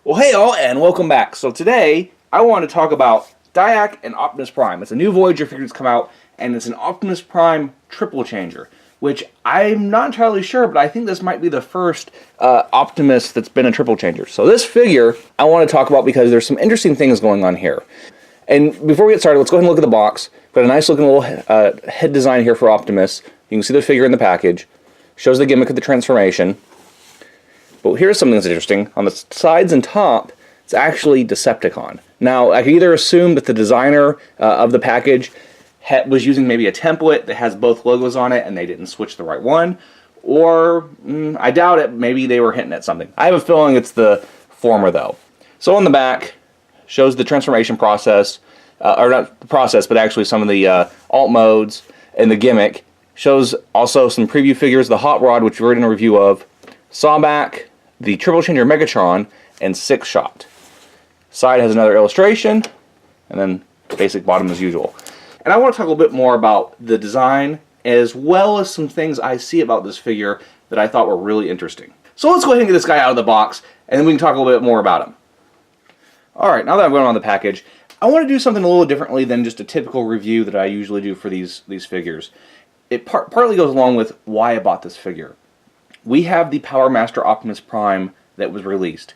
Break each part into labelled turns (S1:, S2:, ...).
S1: Well, hey all, and welcome back. So today, I want to talk about Diac and Optimus Prime. It's a new Voyager figure that's come out, and it's an Optimus Prime triple changer, which I'm not entirely sure, but I think this might be the first Optimus that's been a triple changer. So this figure, I want to talk about because there's some interesting things going on here. And before we get started, let's go ahead and look at the box. Got a nice looking little head design here for Optimus. You can see the figure in the package. Shows the gimmick of the transformation. But here's something that's interesting. On the sides and top, it's actually Decepticon. Now, I could either assume that the designer of the package was using maybe a template that has both logos on it and they didn't switch the right one, or I doubt it, maybe they were hinting at something. I have a feeling it's the former, though. So on the back, shows the transformation process, or not the process, but actually some of the alt modes and the gimmick. Shows also some preview figures, the Hot Rod, which we've already done a review of, Sawback, the Triple Changer Megatron, and Six Shot. Side has another illustration, and then basic bottom as usual. And I want to talk a little bit more about the design, as well as some things I see about this figure that I thought were really interesting. So let's go ahead and get this guy out of the box, and then we can talk a little bit more about him. Alright, now that I'm going on the package, I want to do something a little differently than just a typical review that I usually do for these figures. It partly goes along with why I bought this figure. We have the Power Master Optimus Prime that was released.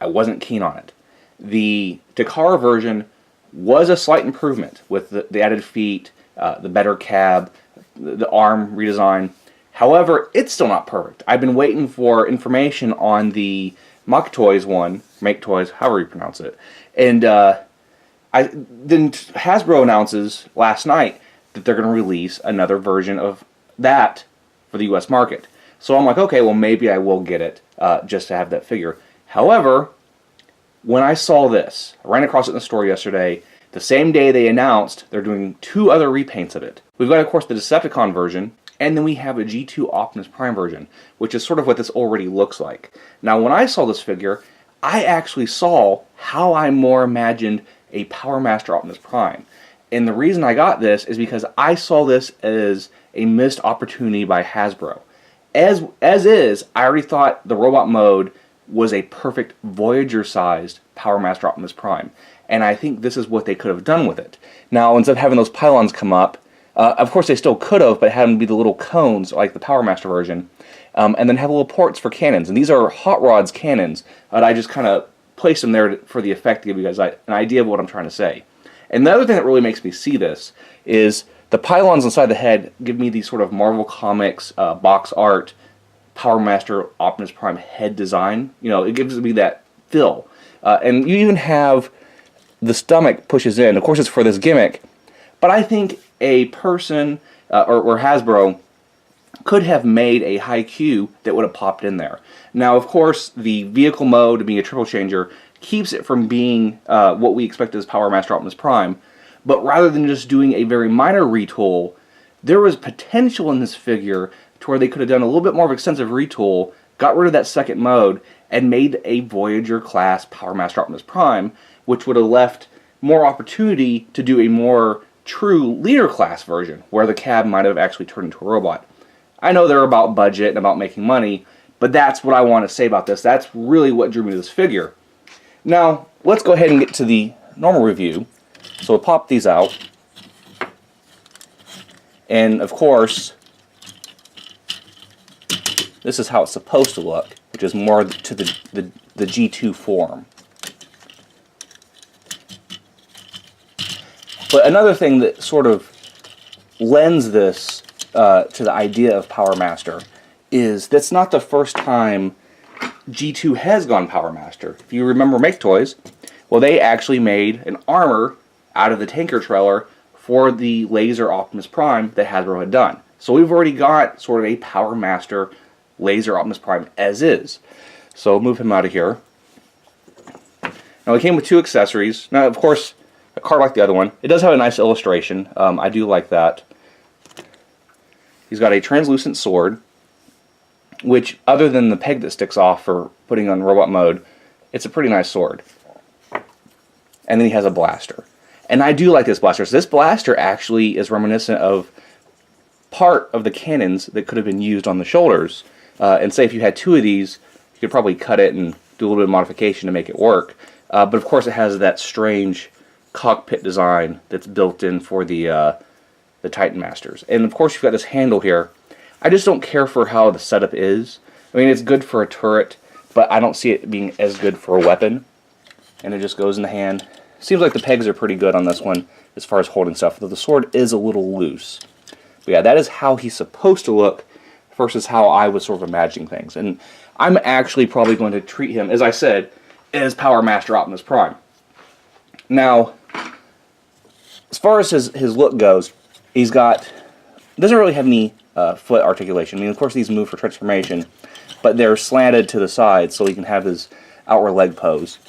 S1: I wasn't keen on it. The Takara version was a slight improvement with the added feet, the better cab, the arm redesign. However, it's still not perfect. I've been waiting for information on the Make Toys one, Make Toys, however you pronounce it. And then Hasbro announces last night that they're going to release another version of that for the US market. So I'm like, okay, well maybe I will get it just to have that figure. However, when I saw this, I ran across it in the store yesterday, the same day they announced they're doing two other repaints of it. We've got, of course, the Decepticon version, and then we have a G2 Optimus Prime version, which is sort of what this already looks like. Now, when I saw this figure, I actually saw how I more imagined a Power Master Optimus Prime. And the reason I got this is because I saw this as a missed opportunity by Hasbro. As is, I already thought the robot mode was a perfect Voyager-sized Power Master Optimus Prime. And I think this is what they could have done with it. Now, instead of having those pylons come up, of course they still could have, but had them be the little cones, like the Power Master version, and then have little ports for cannons. And these are Hot Rod's cannons, but I just kind of placed them there for the effect to give you guys an idea of what I'm trying to say. And the other thing that really makes me see this is the pylons inside the head give me these sort of Marvel Comics box art Power Master Optimus Prime head design. You know, it gives me that feel. And you even have the stomach pushes in. Of course, it's for this gimmick. But I think a person, or Hasbro, could have made a Haikyuu that would have popped in there. Now, of course, the vehicle mode, being a triple changer, keeps it from being what we expect as Power Master Optimus Prime. But rather than just doing a very minor retool, there was potential in this figure to where they could have done a little bit more of an extensive retool, got rid of that second mode, and made a Voyager-class Power Master Optimus Prime, which would have left more opportunity to do a more true leader-class version, where the cab might have actually turned into a robot. I know they're about budget and about making money, but that's what I want to say about this. That's really what drew me to this figure. Now, let's go ahead and get to the normal review. So we'll pop these out, and of course, this is how it's supposed to look, which is more to the G2 form. But another thing that sort of lends this to the idea of Power Master is that's not the first time G2 has gone Power Master. If you remember Make Toys, well, they actually made an armor out of the tanker trailer for the Laser Optimus Prime that Hasbro had done. So we've already got sort of a Power Master Laser Optimus Prime as is. So we'll move him out of here. Now it came with two accessories. Now, of course, a card like the other one. It does have a nice illustration. I do like that. He's got a translucent sword, which, other than the peg that sticks off for putting on robot mode, it's a pretty nice sword. And then he has a blaster. And I do like this blaster. So this blaster actually is reminiscent of part of the cannons that could have been used on the shoulders. And say if you had two of these, you could probably cut it and do a little bit of modification to make it work. But of course it has that strange cockpit design that's built in for the Titan Masters. And of course you've got this handle here. I just don't care for how the setup is. I mean, it's good for a turret, but I don't see it being as good for a weapon. And it just goes in the hand. Seems like the pegs are pretty good on this one as far as holding stuff, though the sword is a little loose. But yeah, that is how he's supposed to look versus how I was sort of imagining things. And I'm actually probably going to treat him, as I said, as Power Master Optimus Prime. Now, as far as his look goes, doesn't really have any foot articulation. I mean, of course these move for transformation, but they're slanted to the side so he can have his outward leg pose.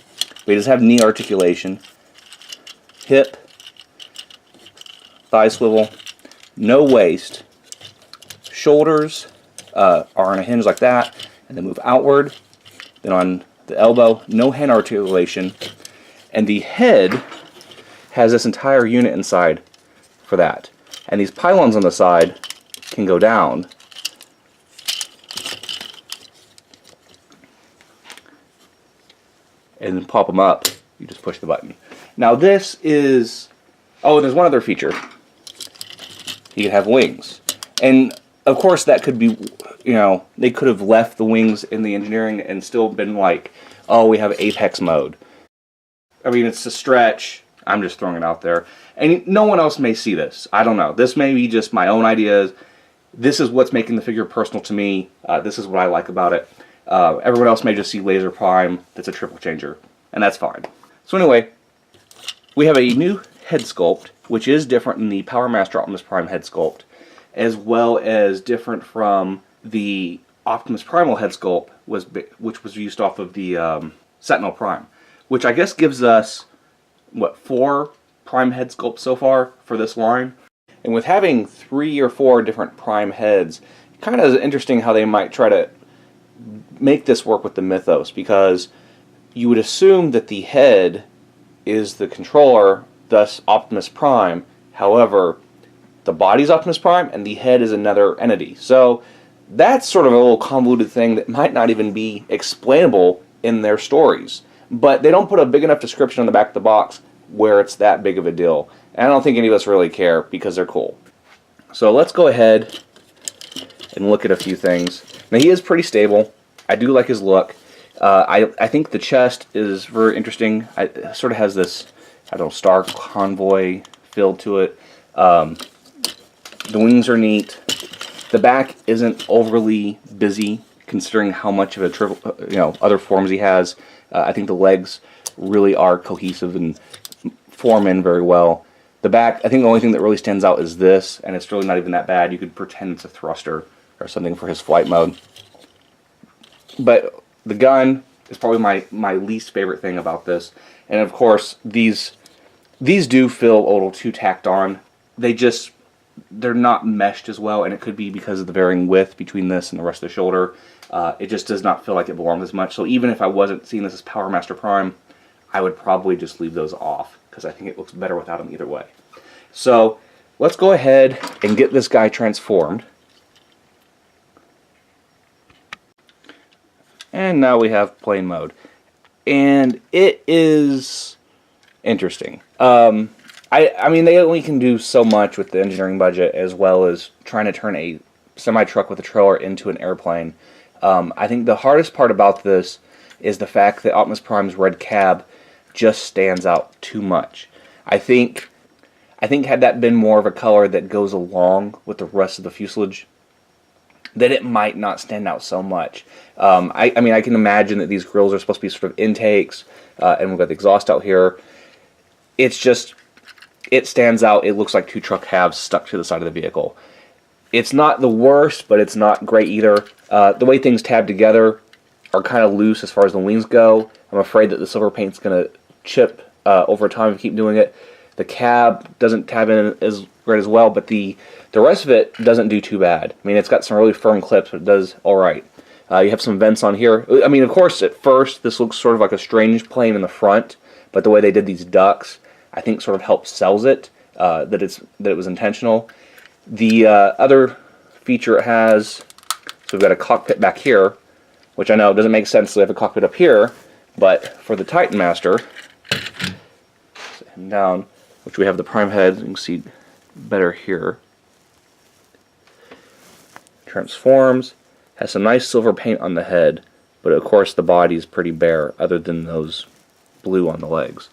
S1: But he does have knee articulation, hip, thigh swivel, no waist, shoulders are on a hinge like that, and then move outward. Then on the elbow, no hand articulation, and the head has this entire unit inside for that. And these pylons on the side can go down. And then pop them up. You just push the button. Now this is... Oh, there's one other feature. You can have wings. And of course that could be, you know, they could have left the wings in the engineering and still been like, oh, we have Apex mode. I mean, it's a stretch. I'm just throwing it out there. And no one else may see this. I don't know. This may be just my own ideas. This is what's making the figure personal to me. This is what I like about it. Everyone else may just see Laser Prime that's a triple changer. And that's fine. So anyway, we have a new head sculpt, which is different than the Power Master Optimus Prime head sculpt, as well as different from the Optimus Primal head sculpt, which was used off of the Sentinel Prime, which I guess gives us, what, 4 Prime head sculpts so far for this line. And with having 3 or 4 different Prime heads, kind of interesting how they might try to make this work with the Mythos, because you would assume that the head is the controller, thus Optimus Prime. However, the body's Optimus Prime and the head is another entity. So that's sort of a little convoluted thing that might not even be explainable in their stories. But they don't put a big enough description on the back of the box where it's that big of a deal. And I don't think any of us really care because they're cool. So let's go ahead and look at a few things. Now he is pretty stable. I do like his look. I think the chest is very interesting. It sort of has this, I don't know, Star Convoy feel to it. The wings are neat. The back isn't overly busy considering how much of a other forms he has. I think the legs really are cohesive and form in very well. The back, I think the only thing that really stands out is this, and it's really not even that bad. You could pretend it's a thruster or something for his flight mode. But the gun is probably my least favorite thing about this. And of course, these do feel a little too tacked on. They're not meshed as well, and it could be because of the varying width between this and the rest of the shoulder. It just does not feel like it belongs as much. So even if I wasn't seeing this as Power Master Prime, I would probably just leave those off, because I think it looks better without them either way. So let's go ahead and get this guy transformed. And now we have plane mode. And it is interesting. I mean, they only can do so much with the engineering budget, as well as trying to turn a semi-truck with a trailer into an airplane. I think the hardest part about this is the fact that Optimus Prime's red cab just stands out too much. I think had that been more of a color that goes along with the rest of the fuselage, that it might not stand out so much. I mean, I can imagine that these grills are supposed to be sort of intakes, and we've got the exhaust out here. It's just, it stands out. It looks like 2 truck halves stuck to the side of the vehicle. It's not the worst, but it's not great either. The way things tab together are kind of loose as far as the wings go. I'm afraid that the silver paint's going to chip over time if you keep doing it. The cab doesn't tab in as great as well, but the rest of it doesn't do too bad. I mean, it's got some really firm clips, but it does alright. You have some vents on here. I mean, of course, at first, this looks sort of like a strange plane in the front, but the way they did these ducts, I think sort of helps sells it, that it was intentional. The other feature it has, so we've got a cockpit back here, which I know doesn't make sense to have a cockpit up here, but for the Titan Master, set him down, which we have the prime head, you can see better here. Transforms, has some nice silver paint on the head, but of course the body is pretty bare other than those blue on the legs.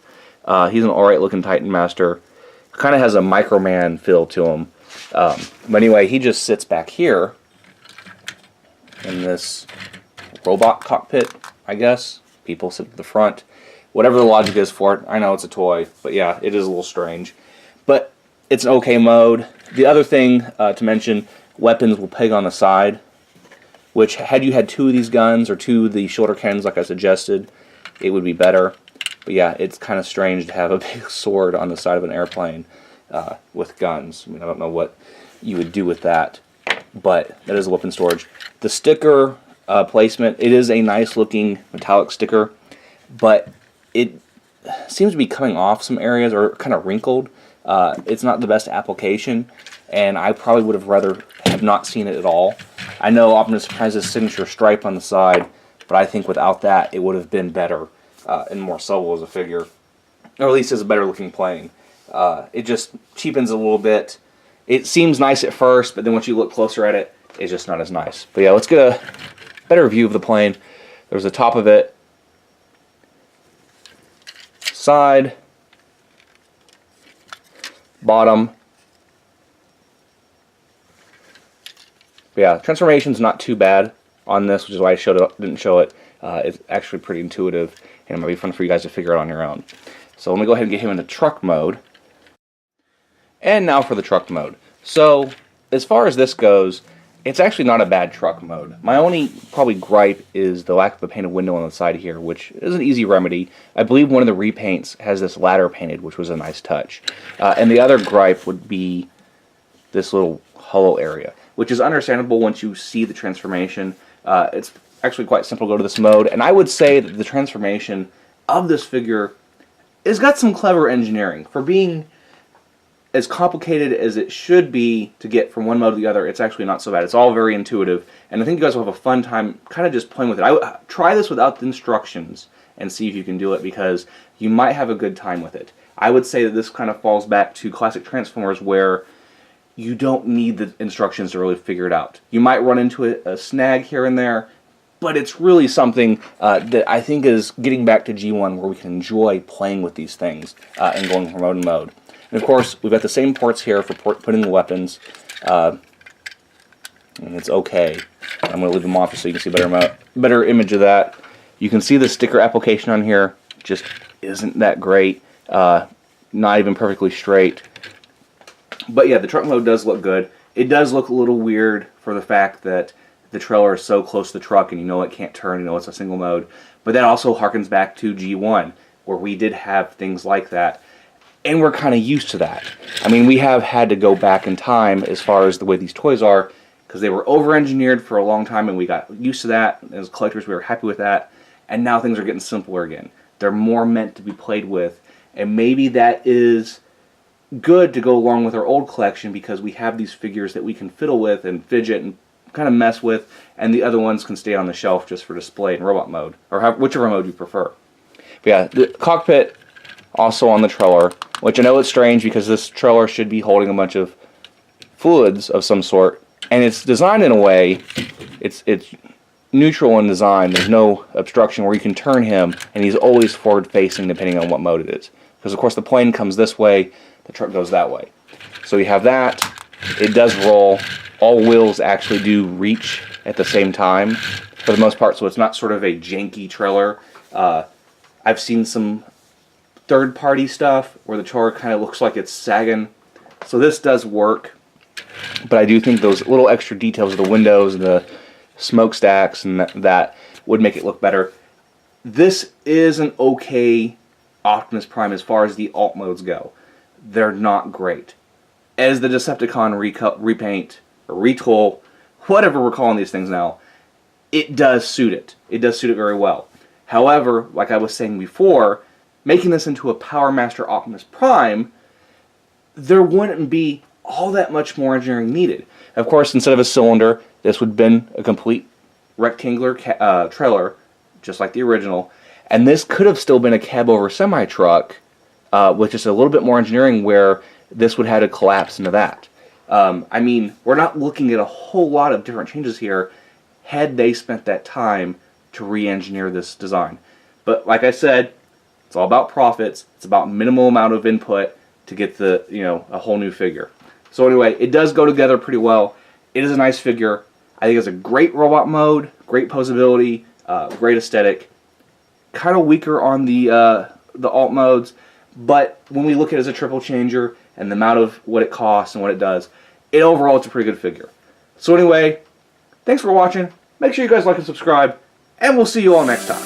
S1: He's an alright looking Titan Master. Kind of has a Microman feel to him. But anyway, he just sits back here in this robot cockpit, I guess. People sit at the front. Whatever the logic is for it, I know it's a toy, but yeah, it is a little strange. But it's an okay mode. The other thing to mention, weapons will peg on the side, which had you had 2 of these guns or 2 of the shoulder cannons like I suggested, it would be better. But yeah, it's kind of strange to have a big sword on the side of an airplane with guns. I mean, I don't know what you would do with that, but that is a weapon storage. The sticker placement, it is a nice looking metallic sticker, but it seems to be coming off some areas or kind of wrinkled. It's not the best application, and I probably would have rather have not seen it at all. I know Optimus has his signature stripe on the side, but I think without that it would have been better and more subtle as a figure, or at least as a better looking plane. It just cheapens a little bit. It seems nice at first, but then once you look closer at it, it's just not as nice. But yeah, let's get a better view of the plane. There's the top of it, side, bottom. But yeah, transformation's not too bad on this, which is why I didn't show it. It's actually pretty intuitive, and it might be fun for you guys to figure out on your own. So let me go ahead and get him into truck mode. And now for the truck mode. So as far as this goes, it's actually not a bad truck mode. My only probably gripe is the lack of a painted window on the side here, which is an easy remedy. I believe one of the repaints has this ladder painted, which was a nice touch. And the other gripe would be this little hollow area, which is understandable once you see the transformation. It's actually quite simple to go to this mode, and I would say that the transformation of this figure has got some clever engineering. For being as complicated as it should be to get from one mode to the other, it's actually not so bad. It's all very intuitive, and I think you guys will have a fun time kind of just playing with it. Try this without the instructions and see if you can do it, because you might have a good time with it. I would say that this kind of falls back to classic Transformers, where you don't need the instructions to really figure it out. You might run into a snag here and there, but it's really something that I think is getting back to G1, where we can enjoy playing with these things and going from mode to mode. And of course, we've got the same ports here for putting the weapons, and it's okay. I'm going to leave them off so you can see a better image of that. You can see the sticker application on here just isn't that great, not even perfectly straight. But yeah, the truck mode does look good. It does look a little weird for the fact that the trailer is so close to the truck and you know it can't turn, you know it's a single mode. But that also harkens back to G1, where we did have things like that, and we're kind of used to that. I mean, we have had to go back in time as far as the way these toys are, because they were over-engineered for a long time and we got used to that. As collectors, we were happy with that, and now things are getting simpler again. They're more meant to be played with, and maybe that is good to go along with our old collection, because we have these figures that we can fiddle with and fidget and kind of mess with, and the other ones can stay on the shelf just for display in robot mode, or whichever mode you prefer. But yeah, the cockpit also on the trailer, which I know it's strange because this trailer should be holding a bunch of fluids of some sort, and it's designed in a way, it's neutral in design. There's no obstruction where you can turn him and he's always forward facing depending on what mode it is, because of course the plane comes this way, the truck goes that way. So you have that. It does roll. All wheels actually do reach at the same time for the most part, so it's not sort of a janky trailer. I've seen some third-party stuff where the trailer kind of looks like it's sagging. So this does work, but I do think those little extra details of the windows and the smokestacks and that would make it look better. This is an okay Optimus Prime as far as the alt modes go. They're not great. As the Decepticon repaint, or retool, whatever we're calling these things now, it does suit it. It does suit it very well. However, like I was saying before, making this into a Power Master Optimus Prime, there wouldn't be all that much more engineering needed. Of course, instead of a cylinder, this would have been a complete rectangular trailer, just like the original. And this could have still been a cab over semi truck, with just a little bit more engineering where this would have to collapse into that. I mean, we're not looking at a whole lot of different changes here had they spent that time to re-engineer this design. But like I said, it's all about profits. It's about minimal amount of input to get the, a whole new figure. So anyway, it does go together pretty well. It is a nice figure. I think it's a great robot mode, great posability, great aesthetic. Kind of weaker on the alt modes, but when we look at it as a triple changer and the amount of what it costs and what it does, overall it's a pretty good figure. So anyway, thanks for watching. Make sure you guys like and subscribe, and we'll see you all next time.